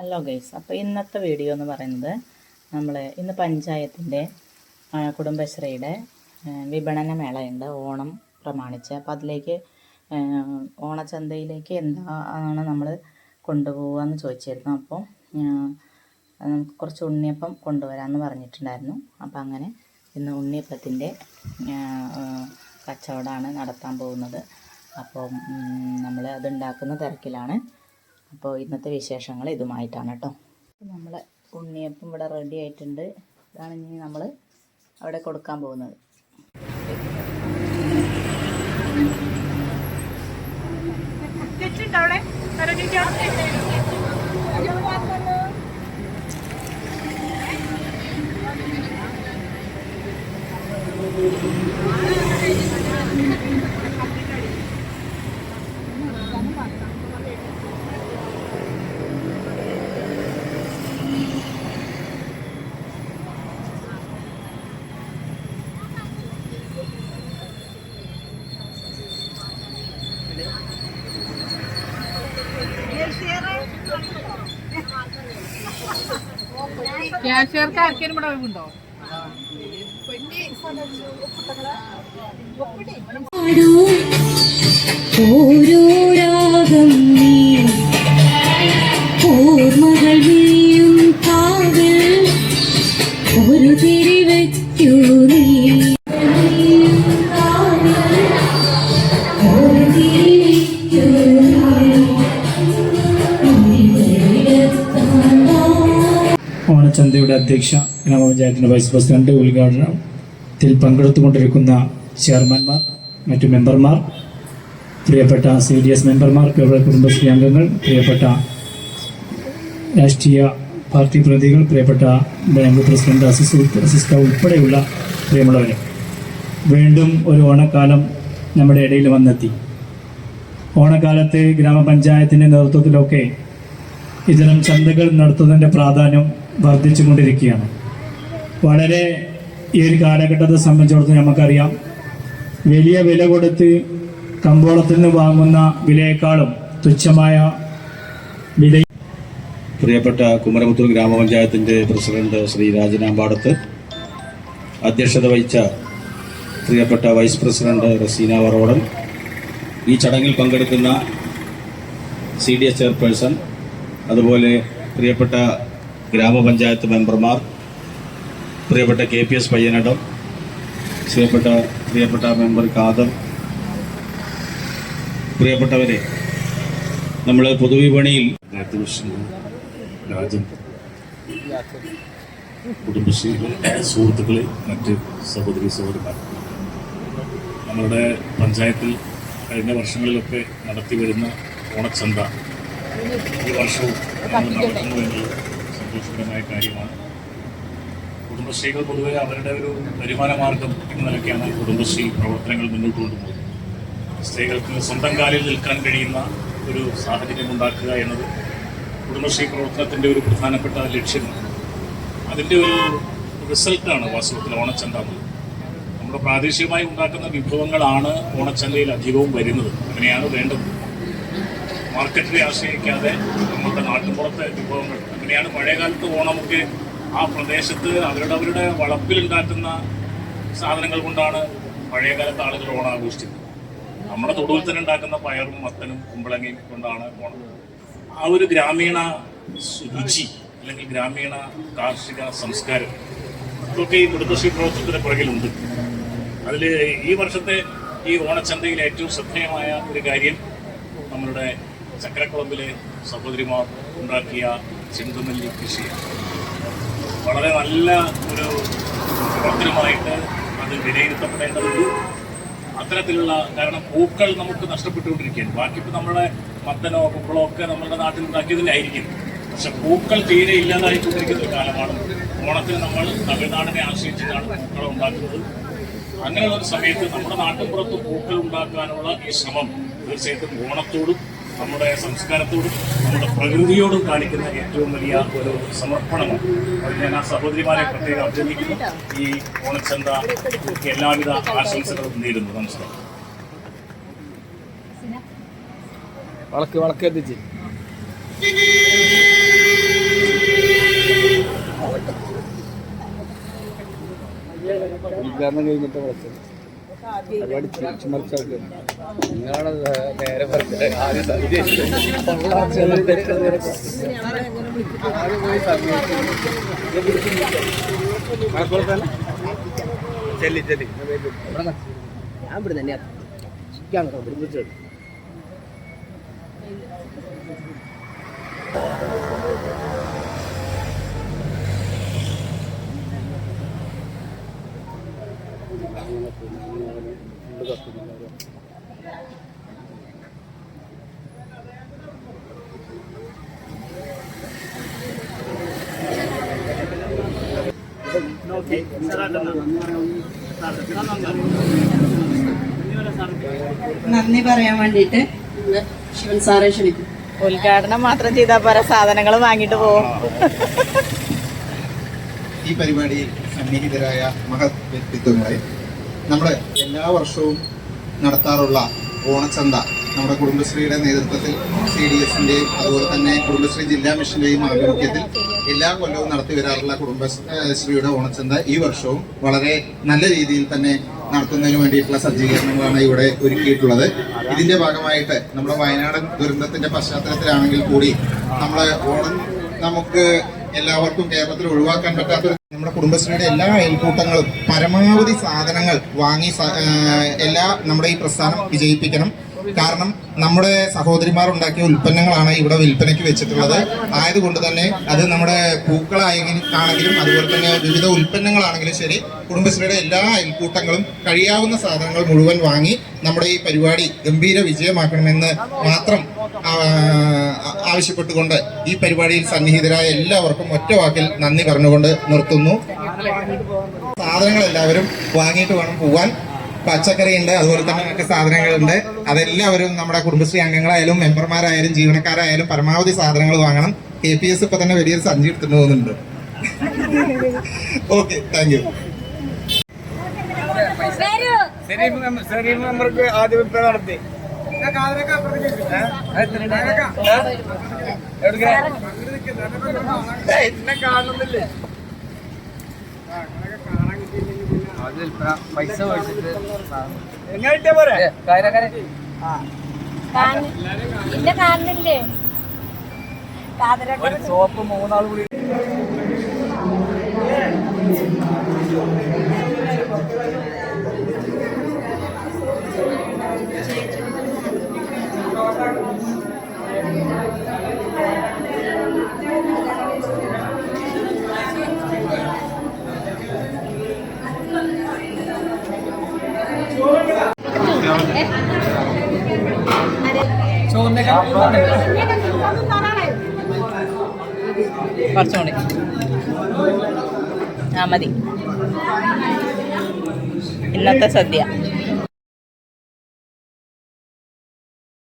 Hello guys, അപ്പോൾ ഇന്നത്തെ video എന്ന് പറയുന്നത് നമ്മൾ ഇന്ന് പഞ്ചായത്തിൻ്റെ കുടുംബശ്രീയുടെ വിപണന മേളയുണ്ട് ഓണം പ്രമാണിച്ച്. അപ്പോൾ അതിലേക്ക് ഓണച്ചന്തയിലേക്ക് എന്താണ് നമ്മൾ കൊണ്ടുപോകുകയെന്ന് ചോദിച്ചിരുന്നു. അപ്പോൾ നമുക്ക് കുറച്ച് ഉണ്ണിയപ്പം കൊണ്ടുവരാമെന്ന് പറഞ്ഞിട്ടുണ്ടായിരുന്നു. അപ്പോൾ അങ്ങനെ ഇന്ന് ഉണ്ണിയപ്പത്തിൻ്റെ കച്ചവടമാണ് നടത്താൻ പോകുന്നത്. അപ്പോൾ നമ്മൾ അതുണ്ടാക്കുന്ന തിരക്കിലാണ്. അപ്പോൾ ഇന്നത്തെ വിശേഷങ്ങൾ ഇതുമായിട്ടാണ് കേട്ടോ. നമ്മൾ ഉണ്ണിയപ്പം ഇവിടെ റെഡി ആയിട്ടുണ്ട്. ഇതാണ് ഇനി നമ്മൾ അവിടെ കൊടുക്കാൻ പോകുന്നത്. ക്യാഷ്യർക്ക് ആർക്കേലും ഇവിടെ ഒഴിവുണ്ടോ? ഓരോ രാഗം നീ ഓർമ്മകൾ വീഴും കാവൽ ഒരു തിരി വയ്ക്കൂ നീ ഒരു തിരി ഓണച്ചന്തയുടെ അധ്യക്ഷ, ഗ്രാമപഞ്ചായത്തിൻ്റെ വൈസ് പ്രസിഡന്റ്, ഉദ്ഘാടനത്തിൽ പങ്കെടുത്തുകൊണ്ടിരിക്കുന്ന ചെയർമാൻമാർ, മറ്റു മെമ്പർമാർ, പ്രിയപ്പെട്ട CDS മെമ്പർമാർ, പ്രിയപ്പെട്ട കുടുംബശ്രീ അംഗങ്ങൾ, പ്രിയപ്പെട്ട രാഷ്ട്രീയ പാർട്ടി പ്രതിനിധികൾ, പ്രിയപ്പെട്ട ബാങ്ക് പ്രസിഡന്റ്, അസിസ്റ്റ ഉൾപ്പെടെയുള്ള പ്രിയമുള്ളവരെ, വീണ്ടും ഒരു ഓണക്കാലം നമ്മുടെ ഇടയിൽ വന്നെത്തി. ഓണക്കാലത്ത് ഗ്രാമപഞ്ചായത്തിൻ്റെ നേതൃത്വത്തിലൊക്കെ ഇത്തരം ചന്തകൾ നടത്തുന്നതിൻ്റെ പ്രാധാന്യം വർദ്ധിച്ചു കൊണ്ടിരിക്കുകയാണ്. വളരെ ഈ ഒരു കാലഘട്ടത്തെ സംബന്ധിച്ചിടത്തോളം നമുക്കറിയാം, വലിയ വില കൊടുത്ത് കമ്പോളത്തിൽ നിന്ന് വാങ്ങുന്ന വിലയേക്കാളും തുച്ഛമായ വില. പ്രിയപ്പെട്ട കുമരമുത്തൂർ ഗ്രാമപഞ്ചായത്തിൻ്റെ പ്രസിഡന്റ് ശ്രീ രാജനാമ്പാടത്ത്, അധ്യക്ഷത വഹിച്ച പ്രിയപ്പെട്ട വൈസ് പ്രസിഡന്റ് റസീന വറോടൻ, ഈ ചടങ്ങിൽ പങ്കെടുക്കുന്ന CDS ചെയർപേഴ്സൺ, അതുപോലെ പ്രിയപ്പെട്ട ഗ്രാമപഞ്ചായത്ത് മെമ്പർമാർ, പ്രിയപ്പെട്ട KPS പയ്യനടം, പ്രിയപ്പെട്ട മെമ്പർ ഖാദർ, പ്രിയപ്പെട്ടവരെ, നമ്മൾ പൊതുവിപണിയിൽ രാജ്യം, കുടുംബശ്രീയിലെ സുഹൃത്തുക്കളെ, മറ്റ് സഹോദരന്മാർ, നമ്മളുടെ പഞ്ചായത്തിൽ കഴിഞ്ഞ വർഷങ്ങളിലൊക്കെ നടത്തി വരുന്ന ഓണച്ചന്ത ഈ വർഷവും നടത്തുന്നു എന്നുള്ളത് സന്തോഷകരമായ കാര്യമാണ്. കുടുംബശ്രീകൾ പൊതുവെ അവരുടെ ഒരു വരുമാന മാർഗം എന്ന നിലയ്ക്കാണ് കുടുംബശ്രീ പ്രവർത്തനങ്ങൾ മുന്നോട്ട് കൊണ്ടുപോകുന്നത്. സ്ത്രീകൾക്ക് സ്വന്തം കാലിൽ നിൽക്കാൻ കഴിയുന്ന ഒരു സാഹചര്യം ഉണ്ടാക്കുക എന്നത് കുടുംബശ്രീ പ്രവർത്തനത്തിൻ്റെ ഒരു പ്രധാനപ്പെട്ട ലക്ഷ്യമാണ്. അതിൻ്റെ ഒരു റിസൾട്ടാണ് വാസ്തവത്തിൽ ഓണച്ചന്ത എന്നുള്ളത്. നമ്മുടെ പ്രാദേശികമായി ഉണ്ടാക്കുന്ന വിഭവങ്ങളാണ് ഓണച്ചന്തയിൽ അധികവും വരുന്നത്. അങ്ങനെയാണ് വേണ്ടത്. മാർക്കറ്റിനെ ആശ്രയിക്കാതെ നമ്മളുടെ നാട്ടുപുറത്തെ വിഭവങ്ങൾ, അങ്ങനെയാണ് പഴയകാലത്ത് ഓണമൊക്കെ ആ പ്രദേശത്ത് അവരുടെ വളപ്പിലുണ്ടാക്കുന്ന സാധനങ്ങൾ കൊണ്ടാണ് പഴയകാലത്ത് ആളുകൾ ഓണം ആഘോഷിച്ചത്. നമ്മുടെ തൊടുവിൽ തന്നെ ഉണ്ടാക്കുന്ന പയറും മത്തനും കുമ്പളങ്ങയും കൊണ്ടാണ് ഓണം. ആ ഒരു ഗ്രാമീണ രുചി അല്ലെങ്കിൽ ഗ്രാമീണ കാർഷിക സംസ്കാരം ഇതൊക്കെ ഈ കുടുംബശ്രീ പ്രവർത്തനത്തിന് പുറകിലുണ്ട്. അതിൽ ഈ വർഷത്തെ ഈ ഓണച്ചന്തയിൽ ഏറ്റവും ശ്രദ്ധേയമായ ഒരു കാര്യം നമ്മളുടെ ചക്കരക്കുളമ്പിലെ സഹോദരിമാർ ഉണ്ടാക്കിയ ചെണ്ടുമല്ലി കൃഷിയാണ്. വളരെ നല്ല ഒരു പ്രവർത്തനമായിട്ട് അത് വിലയിരുത്തപ്പെടേണ്ടതുണ്ട്. അത്തരത്തിലുള്ള, കാരണം പൂക്കൾ നമുക്ക് നഷ്ടപ്പെട്ടുകൊണ്ടിരിക്കുകയാണ്. ബാക്കിപ്പോൾ നമ്മുടെ മത്തനോ കുമ്പളോ ഒക്കെ നമ്മുടെ നാട്ടിൽ ഉണ്ടാക്കിയതിൻ്റെ ആയിരിക്കും. പക്ഷെ പൂക്കൾ തീരെ ഇല്ലാതായിക്കൊണ്ടിരിക്കുന്ന ഒരു കാലമാണ്. ഓണത്തിന് നമ്മൾ തമിഴ്നാടിനെ ആശ്രയിച്ചിട്ടാണ് പൂക്കൾ ഉണ്ടാക്കുന്നത്. അങ്ങനെയുള്ള ഒരു സമയത്ത് നമ്മുടെ നാട്ടിൻപുറത്ത് പൂക്കൾ ഉണ്ടാക്കാനുള്ള ഈ ശ്രമം തീർച്ചയായിട്ടും ഓണത്തോടും നമ്മുടെ സംസ്കാരത്തോടും നമ്മുടെ പ്രകൃതിയോടും കാണിക്കുന്ന ഏറ്റവും വലിയ ഒരു സമർപ്പണമാണ്. അത് ഞാൻ ആ സഹോദരിമാരെ പ്രത്യേകം അഭിനന്ദിക്കുന്നു. ഈ ഓണച്ചന്ത എല്ലാവിധ ആശംസകളും നേരുന്നു. നമസ്കാരം. വളക്ക് എത്തിച്ച് ഉദ്ഘാടനം കഴിഞ്ഞിട്ട് വിളിച്ചത് പരിപാടി ചുമർച്ചൊക്കെ നിങ്ങളാണ് നേരെ പറഞ്ഞത് ആദ്യം ചെല്ലി ചെല്ലി ഞാൻ ഇവിടെ തന്നെയാണ് വിളിച്ചത് നന്ദി പറയാൻ വേണ്ടിയിട്ട് ശിവൻ സാറെ ക്ഷണിക്കും. ഉദ്ഘാടനം മാത്രം ചെയ്താൽ പോരാ, സാധനങ്ങൾ വാങ്ങിയിട്ട് പോകും. ഈ പരിപാടിയിൽ സന്നിഹിതരായ മഹത് വ്യക്തിത്വങ്ങളെ, നമ്മുടെ എല്ലാ വർഷവും നടത്താറുള്ള ഓണച്ചന്ത നമ്മുടെ കുടുംബശ്രീയുടെ നേതൃത്വത്തിൽ CDSന്റെയും അതുപോലെ തന്നെ കുടുംബശ്രീ ജില്ലാ മിഷന്റെയും ആഭിമുഖ്യത്തിൽ എല്ലാ കൊല്ലവും നടത്തി വരാറുള്ള കുടുംബശ്രീയുടെ ഓണച്ചന്ത ഈ വർഷവും വളരെ നല്ല രീതിയിൽ തന്നെ നടത്തുന്നതിന് വേണ്ടിയിട്ടുള്ള സജ്ജീകരണങ്ങളാണ് ഇവിടെ ഒരുക്കിയിട്ടുള്ളത്. ഇതിന്റെ ഭാഗമായിട്ട് നമ്മുടെ വയനാടൻ ദുരന്തത്തിന്റെ പശ്ചാത്തലത്തിലാണെങ്കിൽ കൂടി നമ്മളെ ഓണം നമുക്ക് എല്ലാവർക്കും കേരളത്തിൽ ഒഴിവാക്കാൻ പറ്റാത്തൊരു നമ്മുടെ കുടുംബശ്രീയുടെ എല്ലാ അയൽക്കൂട്ടങ്ങളും പരമാവധി സാധനങ്ങൾ വാങ്ങി നമ്മുടെ ഈ പ്രസ്ഥാനം വിജയിപ്പിക്കണം. കാരണം നമ്മുടെ സഹോദരിമാർ ഉണ്ടാക്കിയ ഉൽപ്പന്നങ്ങളാണ് ഇവിടെ വിൽപ്പനയ്ക്ക് വെച്ചിട്ടുള്ളത്. ആയതുകൊണ്ട് തന്നെ അത് നമ്മുടെ പൂക്കളാണെങ്കിലും അതുപോലെ തന്നെ വിവിധ ഉൽപ്പന്നങ്ങളാണെങ്കിലും ശരി, കുടുംബശ്രീയുടെ എല്ലാ അയൽക്കൂട്ടങ്ങളും കഴിയാവുന്ന സാധനങ്ങൾ മുഴുവൻ വാങ്ങി നമ്മുടെ ഈ പരിപാടി ഗംഭീര വിജയമാക്കണമെന്ന് മാത്രം ആവശ്യപ്പെട്ടുകൊണ്ട് ഈ പരിപാടിയിൽ സന്നിഹിതരായ എല്ലാവർക്കും ഒറ്റ വാക്കിൽ നന്ദി പറഞ്ഞുകൊണ്ട് നിർത്തുന്നു. സാധനങ്ങൾ എല്ലാവരും വാങ്ങിയിട്ട് വേണം പോവാൻ. പച്ചക്കറി ഉണ്ട്, അതുപോലെ തന്നെ മറ്റ് സാധനങ്ങളുണ്ട്. അതെല്ലാവരും നമ്മുടെ കുടുംബശ്രീ അംഗങ്ങളായാലും മെമ്പർമാരായാലും ജീവനക്കാരായാലും പരമാവധി സാധനങ്ങൾ വാങ്ങണം. KPS ഇപ്പൊ തന്നെ വലിയൊരു സഞ്ചി എടുത്തിട്ട് പോകുന്നുണ്ട്. Okay, thank you. മെമ്പർക്ക് ആദ്യ വിൽപ്പന നടത്തി കാണുന്നില്ലേ? പൈസ മേടിച്ചിട്ട് എങ്ങനെ പോരെ സോപ്പ് 3 ആൾ കൂടി കുറച്ചുകൂടി മതി ഇന്നത്തെ സദ്യ.